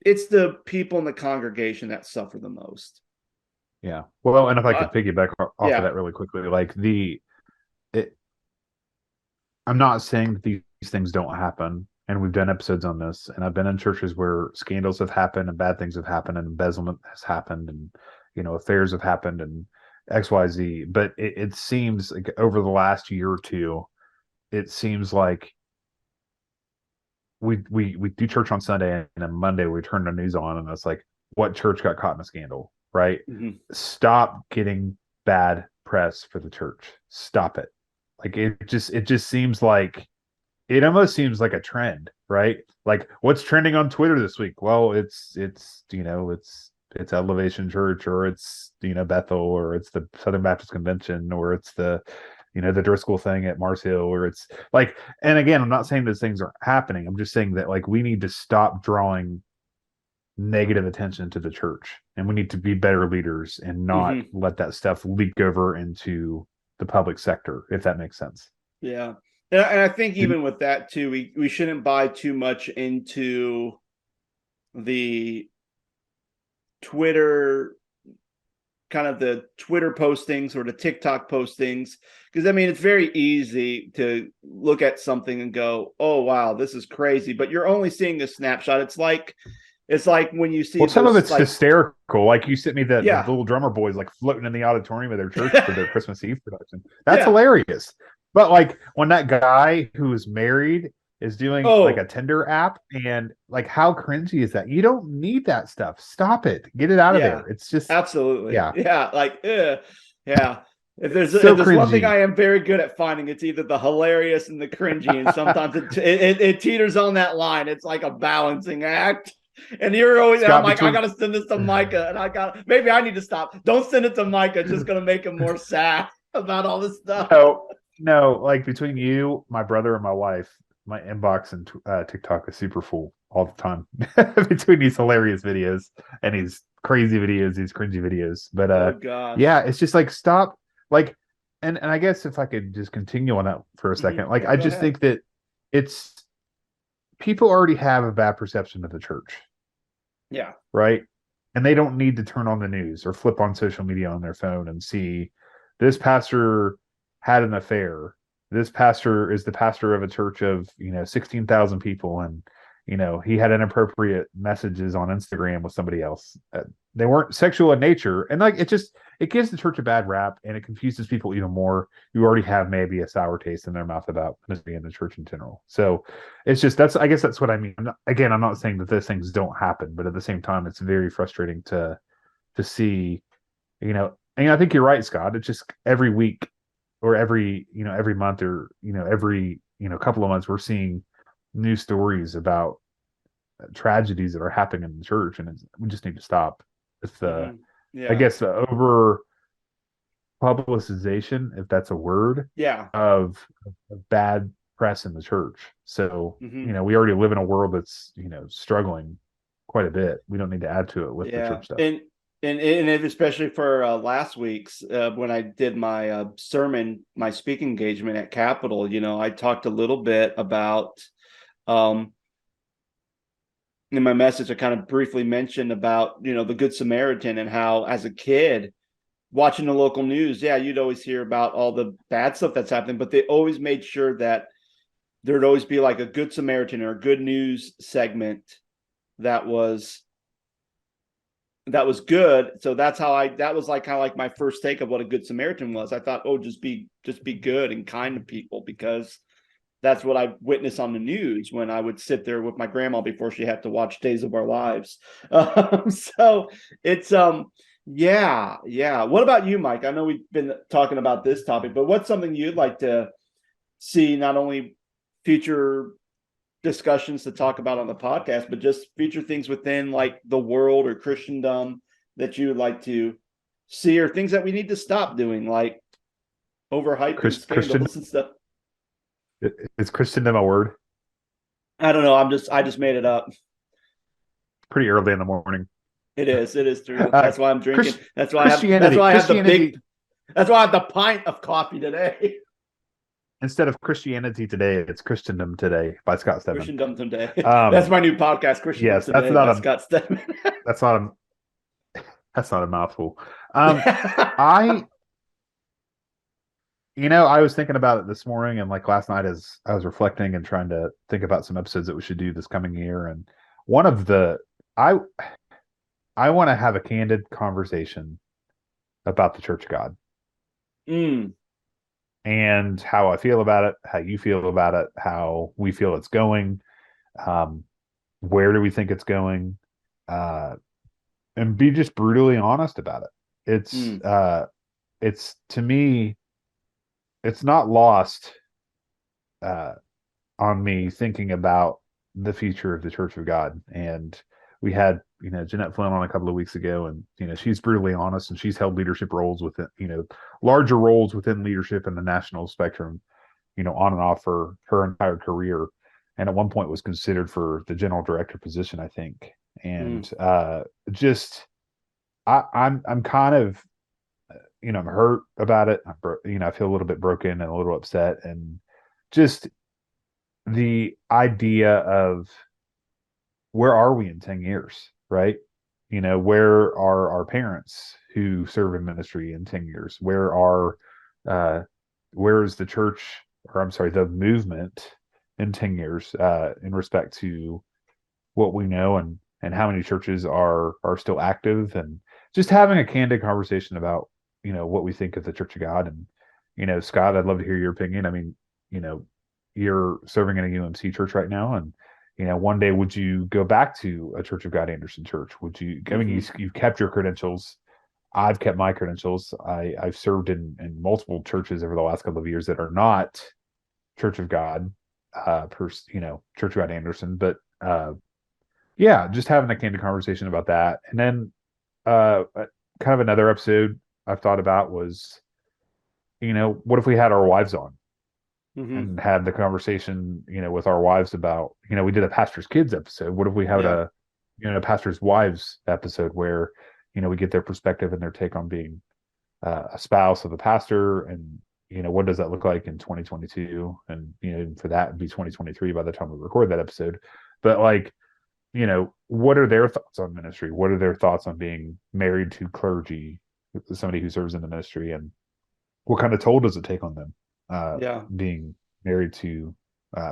it's the people in the congregation that suffer the most. Yeah. Well, and if I could piggyback off of that really quickly, like I'm not saying that these things don't happen, and we've done episodes on this, and I've been in churches where scandals have happened and bad things have happened and embezzlement has happened and, affairs have happened and XYZ. But it seems like over the last year or two, it seems like we do church on Sunday, and then Monday we turn the news on and it's like, what church got caught in a scandal? Right? Mm-hmm. Stop getting bad press for the church. Stop it. Like, it just seems like, it almost seems like a trend, right? Like, what's trending on Twitter this week? Well, it's Elevation Church, or it's Bethel, or it's the Southern Baptist Convention, or it's the the Driscoll thing at Mars Hill, or it's like, and again, I'm not saying those things aren't happening. I'm just saying that, like, we need to stop drawing negative attention to the church, and we need to be better leaders and not let that stuff leak over into the public sector, if that makes sense. Yeah. And I think even with that too, we shouldn't buy too much into the Twitter, kind of the Twitter postings or the TikTok postings, because I mean, it's very easy to look at something and go, oh wow, this is crazy, but you're only seeing a snapshot. It's like when you see, well, some of it's like hysterical. Like, you sent me the little drummer boys like floating in the auditorium of their church for their Christmas Eve production. That's hilarious. But like, when that guy who is married is doing like a Tinder app, and like, how cringy is that? You don't need that stuff. Stop it. Get it out of there. It's just absolutely like If there's one thing I am very good at finding, it's either the hilarious and the cringy, and sometimes it teeters on that line. It's like a balancing act. And you're always, I'm like, I gotta send this to Micah, and maybe I need to stop. Don't send it to Micah. It's just gonna make him more sad about all this stuff. No, like, between you, my brother, and my wife, my inbox and TikTok is super full all the time between these hilarious videos and these crazy videos, these cringy videos. But it's just like, stop. Like, and I guess if I could just continue on that for a second, like, I just think that it's, people already have a bad perception of the church. Yeah. Right. And they don't need to turn on the news or flip on social media on their phone and see this pastor had an affair. This pastor is the pastor of a church of 16,000 people, and he had inappropriate messages on Instagram with somebody else. They weren't sexual in nature, and like, it gives the church a bad rap, and it confuses people even more. You already have maybe a sour taste in their mouth about being in the church in general. So it's just, I guess that's what I mean. Again, I'm not saying that those things don't happen, but at the same time, it's very frustrating to see. And I think you're right, Scott. It's just every week, or every month, or every couple of months, we're seeing new stories about tragedies that are happening in the church, and we just need to stop with the I guess the over publicization, if that's a word, of bad press in the church. So we already live in a world that's struggling quite a bit. We don't need to add to it with the church stuff. And especially for last week's, when I did my sermon, my speaking engagement at Capitol, I talked a little bit about, in my message, I kind of briefly mentioned about, the Good Samaritan, and how, as a kid, watching the local news, you'd always hear about all the bad stuff that's happening, but they always made sure that there'd always be like a Good Samaritan or a good news segment that was good. So that's how that was like kind of like my first take of what a Good Samaritan was. I thought, just be good and kind to people, because that's what I witnessed on the news when I would sit there with my grandma before she had to watch Days of Our Lives. So it's Yeah, yeah. What about you, Mike? I know we've been talking about this topic, but what's something you'd like to see, not only future discussions to talk about on the podcast, but just future things within like the world or Christendom that you would like to see, or things that we need to stop doing, like overhyping Christian scandals and stuff. is Christendom a word? I don't know. I just made it up. Pretty early in the morning. It is. It is true. Uh, That's why I'm drinking. That's why I have. That's Christianity, why I have the Christianity. big. That's why I have the pint of coffee today. Instead of Christianity Today, it's Christendom Today by Scott Stedman. Christendom today. That's Um, my new podcast. Christendom yes, today by Scott Stedman. that's not a mouthful. I I was thinking about it this morning and like last night as I was reflecting and trying to think about some episodes that we should do this coming year. And one of the I I want to have a candid conversation about the Church of God Mm, and how I feel about it, how you feel about it, how we feel it's going, um, where do we think it's going, uh, and be just brutally honest about it. It's mm, it's to me, it's not lost uh, on me thinking about the future of the Church of God. And we had, Jeanette Flynn on a couple of weeks ago, and she's brutally honest, and she's held leadership roles within, larger roles within leadership in the national spectrum, on and off for her entire career. And at one point was considered for the general director position, I think. mm, And just I'm kind of I'm hurt about it. I feel a little bit broken and a little upset, and just the idea of where are we in 10 years, right? Where are our parents who serve in ministry in 10 years? Uh, where is the church, or I'm sorry, the movement in 10 years, in respect to what we know and how many churches are still active, and just having a candid conversation about, what we think of the Church of God. And, Scott, I'd love to hear your opinion. I mean, you know, you're serving in a UMC church right now, and one day would you go back to a Church of God Anderson church? Would you? I mean, mm-hmm. you've kept your credentials. I've kept my credentials. I've served in multiple churches over the last couple of years that are not Church of God, Church of God Anderson. But yeah, just having a candid conversation about that. And then kind of another episode I've thought about was, what if we had our wives on Mm-hmm. and had the conversation, with our wives about, we did a pastor's kids episode. What if we had Yeah. pastor's wives episode where, we get their perspective and their take on being a spouse of a pastor, and, what does that look like in 2022? And, for that it'd be 2023 by the time we record that episode. But like, what are their thoughts on ministry? What are their thoughts on being married to clergy, somebody who serves in the ministry, and what kind of toll does it take on them Yeah. being married to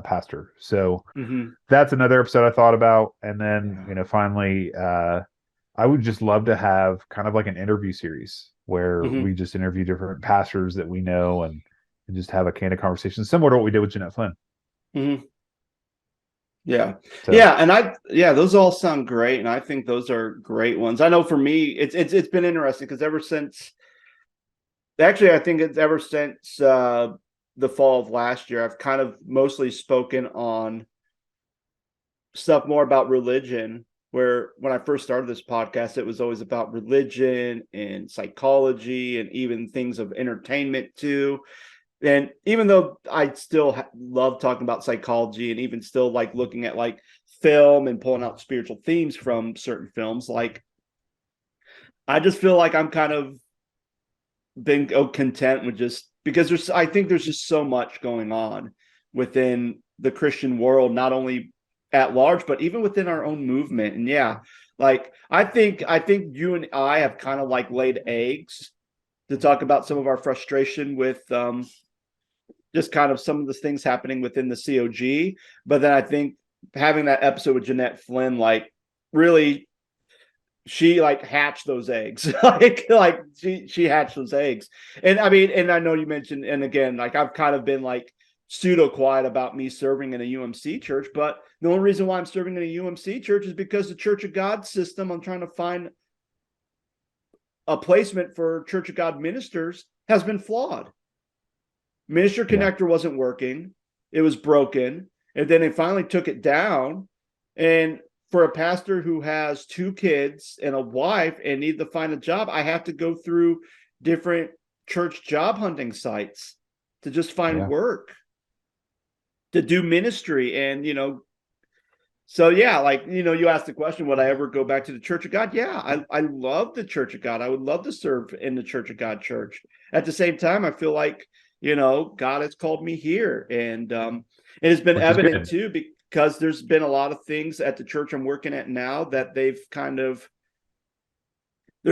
pastor? So Mm-hmm. that's another episode I thought about. And then, Yeah. finally, I would just love to have kind of like an interview series where Mm-hmm. we just interview different pastors that we know, and just have a candid conversation, similar to what we did with Jeanette Flynn. Mm-hmm. Yeah. So Yeah. Those all sound great. And I think those are great ones. I know for me, it's been interesting because I think it's ever since the fall of last year, I've kind of mostly spoken on stuff more about religion. Where when I first started this podcast, it was always about religion and psychology and even things of entertainment too. And even though I still love talking about psychology and even still like looking at like film and pulling out spiritual themes from certain films, like I just feel like I'm kind of been content with just because I think there's just so much going on within the Christian world, not only at large, but even within our own movement. And yeah, like I think you and I have kind of like laid eggs to talk about some of our frustration with just kind of some of the things happening within the COG. But then I think having that episode with Jeanette Flynn, like really, she like hatched those eggs. like she hatched those eggs. And I mean, and I know you mentioned, and again, like I've kind of been like pseudo quiet about me serving in a UMC church, but the only reason why I'm serving in a UMC church is because the Church of God system, I'm trying to find a placement for Church of God ministers has been flawed. Minister Yeah. Connector wasn't working. It was broken. And then they finally took it down. And for a pastor who has 2 kids and a wife and need to find a job, I have to go through different church job hunting sites to just find Yeah. work, to do ministry. And, so yeah, like, you asked the question, would I ever go back to the Church of God? Yeah, I love the Church of God. I would love to serve in the Church of God church. At the same time, I feel like, God has called me here. And it has been Which is evident good. too, because there's been a lot of things at the church I'm working at now that there's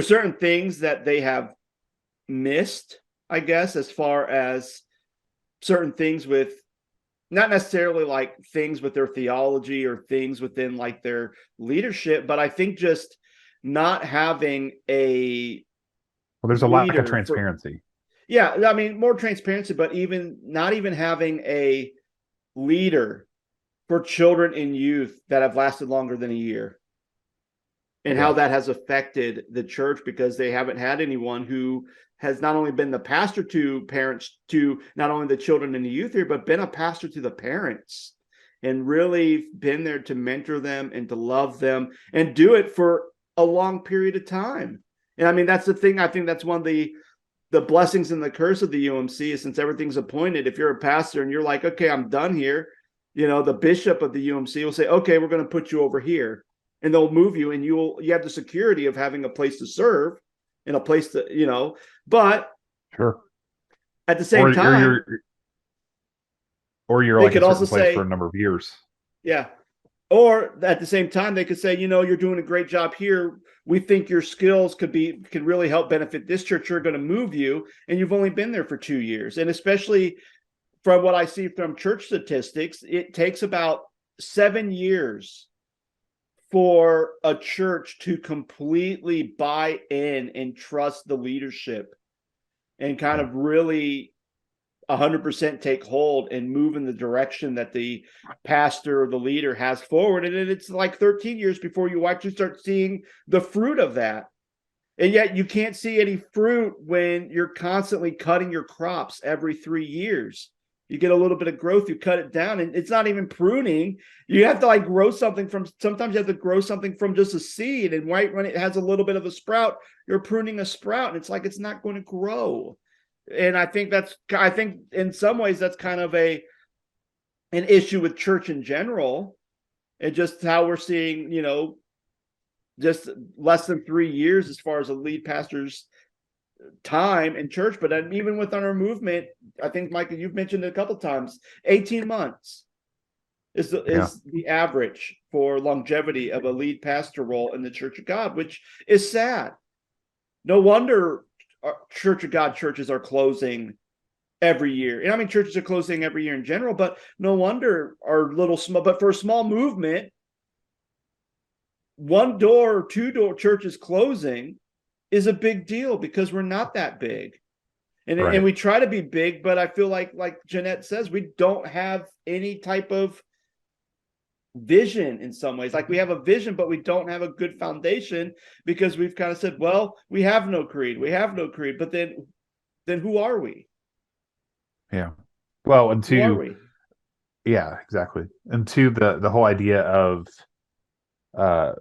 certain things that they have missed, I guess, as far as certain things with, not necessarily like things with their theology or things within like their leadership, but I think just not having a Well, there's a lack of leader for, transparency. yeah, I mean, more transparency, but even not even having a leader for children and youth that have lasted longer than a year, and how Yeah. that has affected the church, because they haven't had anyone who has not only been the pastor to parents, to not only the children and the youth here, but been a pastor to the parents and really been there to mentor them and to love them and do it for a long period of time. And I mean, that's the thing. I think that's one of the blessings and the curse of the UMC is, since everything's appointed, if you're a pastor and you're like, okay, I'm done here, the bishop of the UMC will say, okay, we're going to put you over here, and they'll move you, and you have the security of having a place to serve and a place to, but Sure. at the same Or time, you're they like a could also certain place for a say, number of years. yeah. Or at the same time, they could say, you're doing a great job here. We think your skills could really help benefit this church. You're going to move you, and you've only been there for 2 years. And especially from what I see from church statistics, it takes about 7 years for a church to completely buy in and trust the leadership and kind Yeah. of really 100% take hold and move in the direction that the pastor or the leader has forward. And it's like 13 years before you actually start seeing the fruit of that. And yet you can't see any fruit when you're constantly cutting your crops every 3 years. You get a little bit of growth, you cut it down, and it's not even pruning. You have to like grow something from, sometimes you have to grow something from just a seed. And right when it has a little bit of a sprout, you're pruning a sprout, and it's like it's not going to grow. And I think in some ways that's kind of an issue with church in general, and just how we're seeing, just less than 3 years as far as a lead pastor's time in church. But even within our movement, I think, Micah, you've mentioned it a couple of times, 18 months is Yeah. the average for longevity of a lead pastor role in the Church of God, which is sad. No wonder Church of God churches are closing every year. And I mean, churches are closing every year in general, but no wonder our little small, but for a small movement, 1 door or 2 door churches closing is a big deal, because we're not that big. And Right. we try to be big, but I feel like Jeanette says, we don't have any type of vision in some ways. Like, we have a vision, but we don't have a good foundation, because we've kind of said, well, we have no creed. But then who are we? Yeah. Well, and Who are two, we? yeah, exactly. And two, the whole idea of uh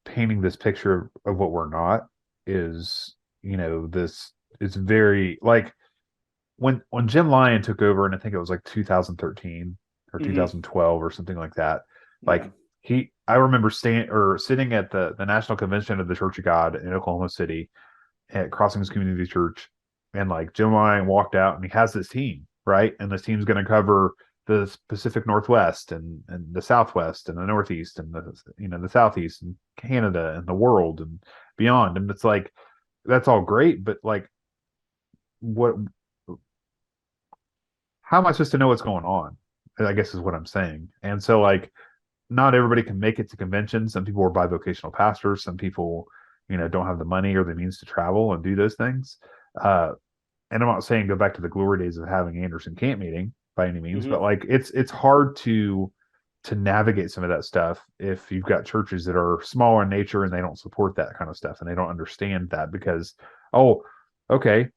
painting this picture of what we're not is, this is very like when Jim Lyon took over, and I think it was like 2013 or Mm-hmm. 2012 or something like that. Yeah. Like I remember sitting at the national convention of the Church of God in Oklahoma City at Crossings Community Church, and like Jim Lyon walked out and he has this team, right? And this team's going to cover the Pacific Northwest and the Southwest and the Northeast and the Southeast and Canada and the world and beyond. And it's like, that's all great, but like, what? How am I supposed to know what's going on? I guess is what I'm saying. And so like, not everybody can make it to conventions. Some people are bivocational pastors. Some people, don't have the money or the means to travel and do those things. Uh, and I'm not saying go back to the glory days of having Anderson camp meeting by any means, but Mm-hmm. like it's hard to to navigate some of that stuff if you've got churches that are smaller in nature and they don't support that kind of stuff and they don't understand that because, oh, okay,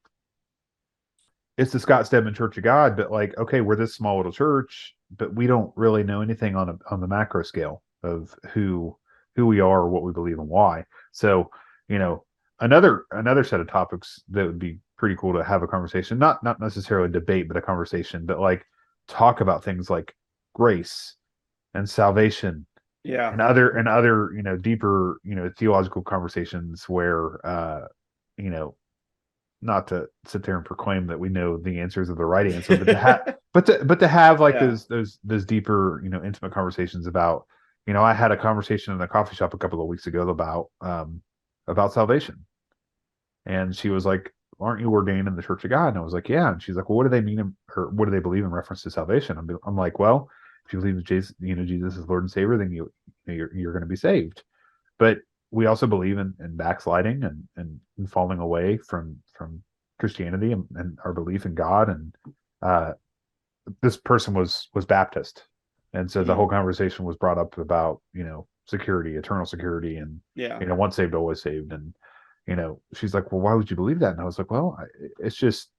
it's the Scott Stedman Church of God, but like, okay, we're this small little church, but we don't really know anything on the macro scale of who we are, or what we believe, and why. So, you know, another set of topics that would be pretty cool to have a conversation, not necessarily a debate, but a conversation, but like talk about things like grace and salvation Yeah. and other deeper theological conversations where you know not to sit there and proclaim that we know the answers of the right answer, but to have but to have like Yeah. those deeper intimate conversations about I had a conversation in a coffee shop a couple of weeks ago about salvation, and she was like, "Aren't you ordained in the Church of God?" And I was like, "Yeah." And she's like, "Well, what do they mean, or what do they believe in reference to salvation?" I'm like, "Well, if you believe that Jesus is Lord and Savior, then you're going to be saved." But we also believe in backsliding and falling away from Christianity and our belief in God. And uh, this person was Baptist, and so the Mhm. whole conversation was brought up about security, eternal security, and Yeah. once saved, always saved. And she's like, "Well, why would you believe that?" And I was like, "Well, it's just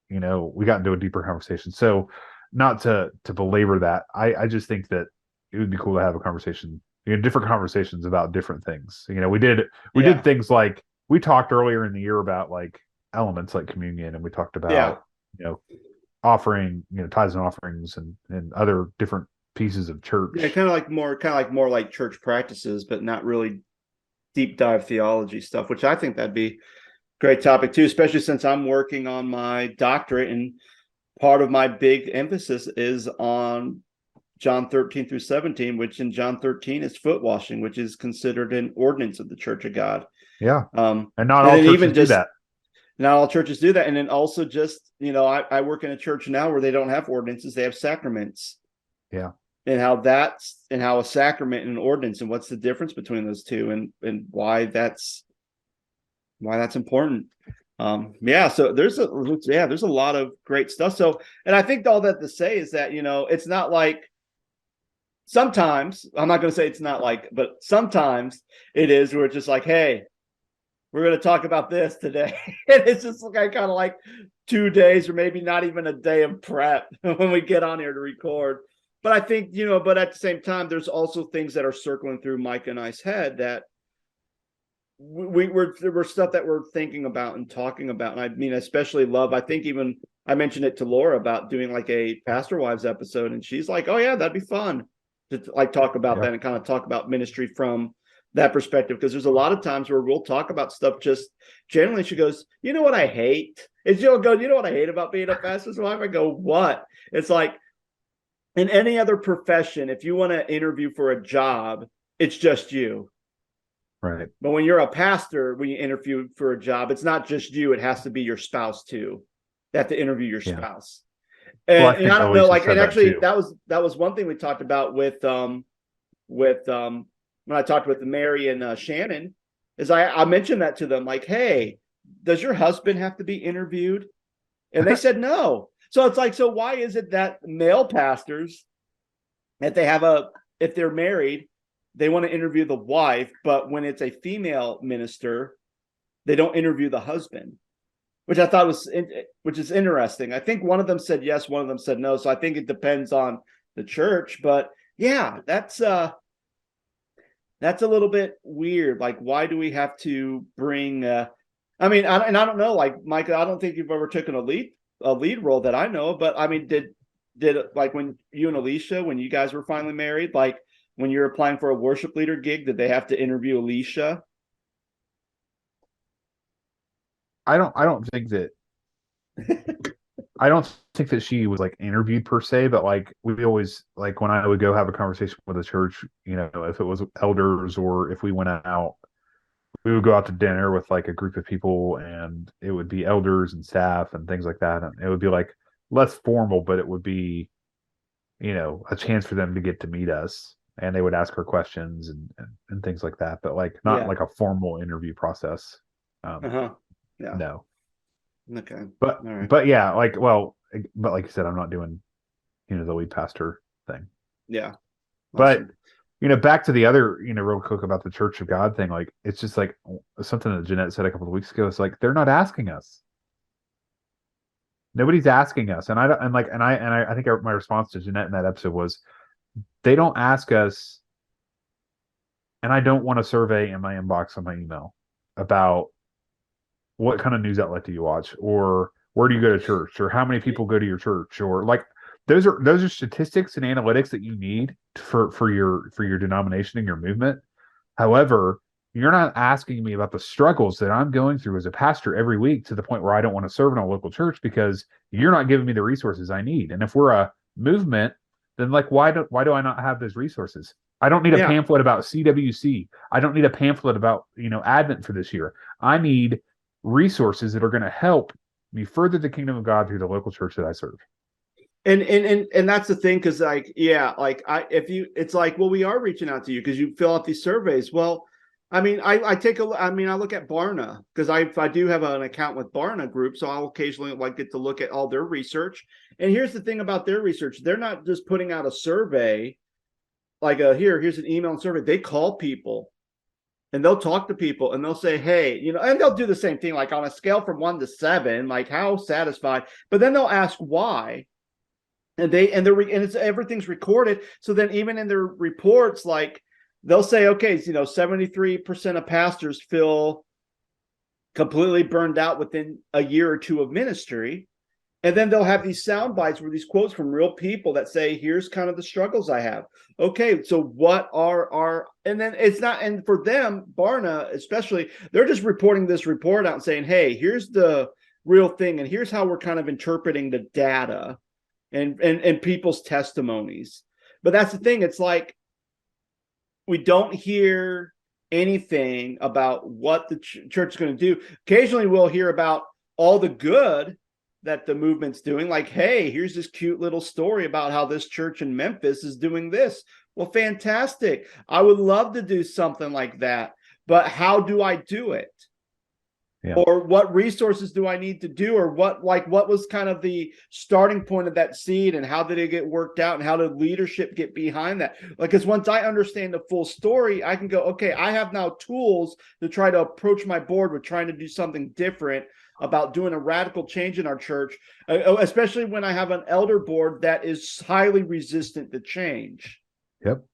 we got into a deeper conversation." So not to belabor that, I just think that it would be cool to have a conversation, different conversations about different things. We did Yeah. things like we talked earlier in the year about like elements like communion, and we talked Yeah. about you know offering tithes and offerings and other different pieces of Yeah. church. Kind of like more like church practices, but not really deep dive theology stuff, which I think that'd be great topic too, especially since I'm working on my doctorate, and part of my big emphasis is on John 13 through 17, which in John 13 is foot washing, which is considered an ordinance of the Church of God. Yeah, Um, and not and all then churches even do just that. not all churches do that. And then also just, I work in a church now where they don't have ordinances, they have sacraments. Yeah, And how a sacrament and an ordinance, and what's the difference between those two, and why that's important. Yeah, so there's a lot of great stuff. So, and I think all that to say is that it's not like, sometimes, I'm not going to say it's not like, but sometimes it is, where it's just like, hey, we're going to talk about this today. And it's just like kind of like 2 days or maybe not even a day of prep when we get on here to record. But I think, but at the same time, there's also things that are circling through Mike and I's head that we're stuff that we're thinking about and talking about. And I mean, especially love, I think even I mentioned it to Laura about doing like a Pastor Wives episode, and she's like, oh yeah, that'd be fun to like talk about yeah. that and kind of talk about ministry from that perspective. Because there's a lot of times where we'll talk about stuff just generally. She goes, you know what I hate? And she'll go, you know what I hate about being a pastor's wife? I go, what? It's like, in any other profession, if you want to interview for a job, it's just you. Right. But when you're a pastor, when you interview for a job, it's not just you, it has to be your spouse too. They have to interview your Yeah. spouse. Well, I And think I don't know, Alicia like, said and that actually too. that was one thing we talked about with when I talked with Mary and Shannon, is I mentioned that to them, like, hey, does your husband have to be interviewed? And they said no. So it's like, so why is it that male pastors, if they have if they're married, they want to interview the wife, but when it's a female minister, they don't interview the husband, which I thought which is interesting. I think one of them said yes, one of them said no. So I think it depends on the church, but yeah, that's a little bit weird. Like, why do we have to bring? I mean, I don't know. Like, Micah, I don't think you've ever taken a lead role that I know. But I mean, did like when you and Alicia, when you guys were finally married, like when you're applying for a worship leader gig, did they have to interview Alicia? I don't think that I don't think that she was like interviewed per se, but like we always like when I would go have a conversation with a church, if it was elders or if we went out, we would go out to dinner with like a group of people and it would be elders and staff and things like that. And it would be like less formal, but it would be, a chance for them to get to meet us and they would ask her questions and things like that, but like not Yeah. like a formal interview process. Uh Um, huh. Yeah. no. Okay. All But right. but yeah, but like you said, I'm not doing the lead pastor thing. Yeah. But back to the other, real quick about the Church of God thing. Like, it's just like something that Jeanette said a couple of weeks ago. It's like they're not asking us. Nobody's asking us, and I don't, and like, and I think my response to Jeanette in that episode was, they don't ask us, and I don't want a survey in my inbox on my email about what kind of news outlet do you watch, or where do you go to church, or how many people go to your church, or like those are statistics and analytics that you need for your denomination and your movement. However, you're not asking me about the struggles that I'm going through as a pastor every week, to the point where I don't want to serve in a local church because you're not giving me the resources I need. And if we're a movement, then like why do I not have those resources? I don't need a pamphlet about CWC. I don't need a pamphlet about Advent for this year. I need resources that are going to help me further the kingdom of God through the local church that I serve. And that's the thing, because it's like, well, we are reaching out to you because you fill out these surveys. Well, I mean, I look at Barna, because I do have an account with Barna Group, so I'll occasionally get to look at all their research. And here's the thing about their research: they're not just putting out a survey like here's an email and survey. They call people and they'll talk to people and they'll say, hey, and they'll do the same thing, like on a scale from 1 to 7, like how satisfied, but then they'll ask why. And everything's recorded. So then even in their reports, like they'll say, okay, 73% of pastors feel completely burned out within a year or two of ministry. And then they'll have these sound bites where these quotes from real people that say, here's kind of the struggles I have. Okay, so what are and then it's not, and for them, Barna especially, they're just reporting this report out and saying, hey, here's the real thing, and here's how we're kind of interpreting the data and people's testimonies. But that's the thing. It's like we don't hear anything about what the church is going to do. Occasionally we'll hear about all the good that the movement's doing. Like, hey, here's this cute little story about how this church in Memphis is doing this. Well, fantastic. I would love to do something like that. But how do I do it? Yeah. Or what resources do I need to do? Or what was kind of the starting point of that seed, and how did it get worked out, and how did leadership get behind that? Because once I understand the full story, I can go, okay, I have now tools to try to approach my board with trying to do something different about doing a radical change in our church, especially when I have an elder board that is highly resistant to change. Yep.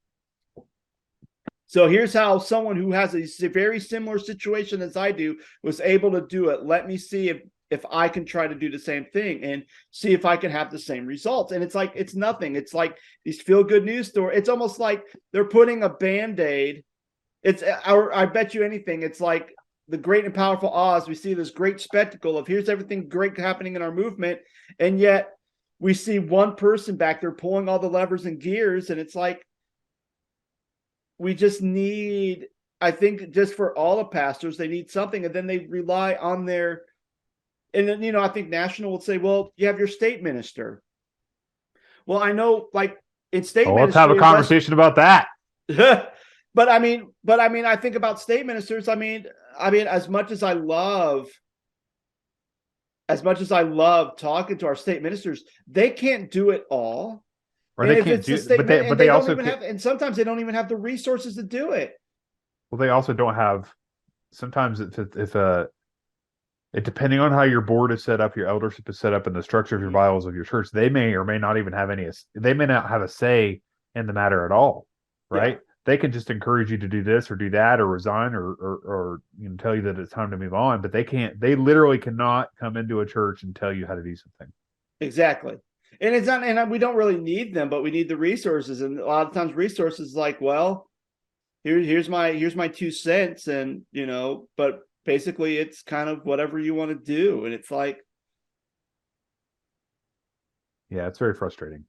So here's how someone who has a very similar situation as I do was able to do it. Let me see if I can try to do the same thing and see if I can have the same results. And it's like, it's nothing. It's like these feel-good news stories. It's almost like they're putting a Band-Aid. I bet you anything. It's like the great and powerful Oz. We see this great spectacle of here's everything great happening in our movement. And yet we see one person back there pulling all the levers and gears. And it's like, we just need, I think, just for all the pastors, they need something, and then they rely on their, and then, I think National would say, well, you have your state minister. Well, I know, like in state ministry, let's have a conversation about that. But I mean, I think about state ministers. I mean, as much as I love talking to our state ministers, they can't do it all. Or they can't do it, but they also have, and sometimes they don't even have the resources to do it. Well, they also don't have. Sometimes if depending on how your board is set up, your eldership is set up, and the structure of your bylaws of your church, they may or may not even have any. They may not have a say in the matter at all, right? Yeah. They can just encourage you to do this or do that or resign or tell you that it's time to move on, but they can't. They literally cannot come into a church and tell you how to do something. Exactly. And it's not, and we don't really need them, but we need the resources. And a lot of times resources like, well, here's my 2 cents. And, but basically it's kind of whatever you want to do. And it's like, yeah, it's very frustrating.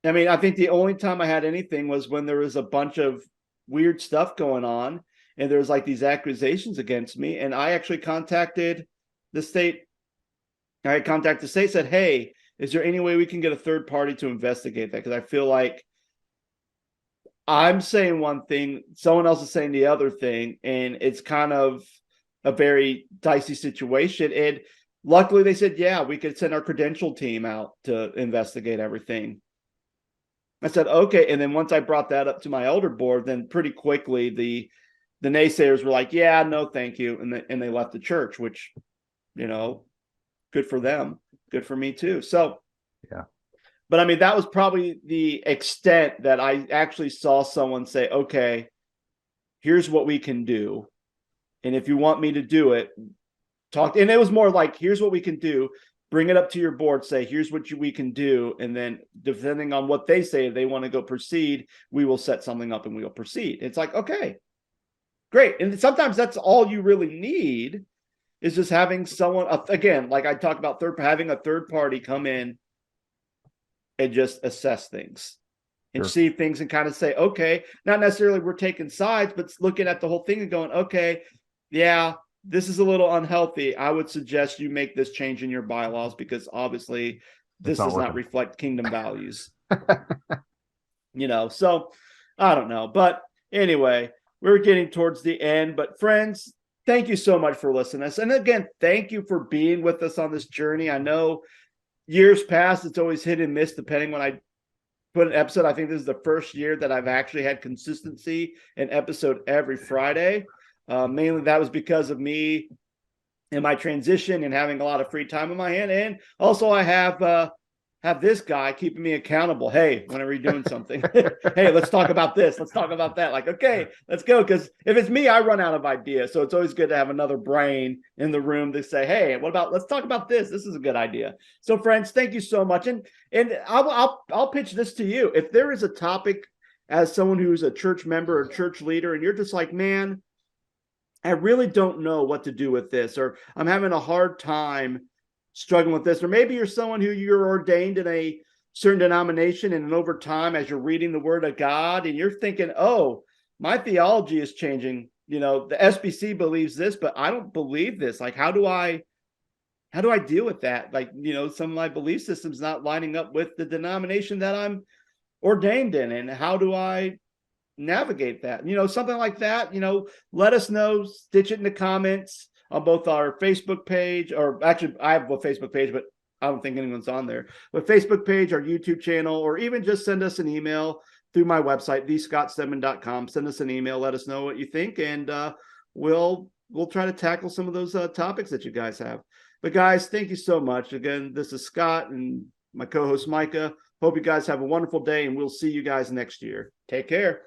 I mean, I think the only time I had anything was when there was a bunch of weird stuff going on and there was like these accusations against me. And I actually contacted the state. Said, hey, is there any way we can get a third party to investigate that? Because I feel like I'm saying one thing, someone else is saying the other thing, and it's kind of a very dicey situation. And luckily they said, yeah, we could send our credential team out to investigate everything. I said, okay. And then once I brought that up to my elder board, then pretty quickly the naysayers were like, yeah, no, thank you. And they left the church, which, good for them. Good for me too. So, yeah. But I mean, that was probably the extent that I actually saw someone say, okay, here's what we can do. And if you want me to do it, talk. And it was more like, here's what we can do. Bring it up to your board, say, here's what we can do. And then depending on what they say, if they want to go proceed, we will set something up and we'll proceed. It's like, okay, great. And sometimes that's all you really need is just having someone, again, like I talked about, having a third party come in and just assess things and Sure. see things and kind of say, okay, not necessarily we're taking sides, but looking at the whole thing and going, okay, yeah, this is a little unhealthy. I would suggest you make this change in your bylaws because obviously this does not reflect kingdom values. So I don't know. But anyway, we're getting towards the end. But friends, thank you so much for listening to us. And again, thank you for being with us on this journey. I know years past, it's always hit and miss depending when I put an episode. I think this is the first year that I've actually had consistency in episode every Friday. Mainly that was because of me and my transition and having a lot of free time in my hand. And also I have this guy keeping me accountable. Hey, when are we doing something? Hey, let's talk about this. Let's talk about that. Like, okay, let's go. Because if it's me, I run out of ideas. So it's always good to have another brain in the room to say, hey, let's talk about this. This is a good idea. So friends, thank you so much. And I'll pitch this to you. If there is a topic as someone who's a church member or church leader, and you're just like, man, I really don't know what to do with this, or I'm having a hard time struggling with this, or maybe you're someone who you're ordained in a certain denomination, and over time, as you're reading the Word of God, and you're thinking, "Oh, my theology is changing." The SBC believes this, but I don't believe this. Like, how do I deal with that? Like, some of my belief system's not lining up with the denomination that I'm ordained in, and how do I navigate that? Something like that. Let us know. Stitch it in the comments on both our Facebook page, or actually I have a Facebook page, but I don't think anyone's on there. But Facebook page, our YouTube channel, or even just send us an email through my website, thescottstedman.com. Send us an email. Let us know what you think, and we'll try to tackle some of those topics that you guys have. But guys, thank you so much. Again, this is Scott and my co-host Micah. Hope you guys have a wonderful day, and we'll see you guys next year. Take care.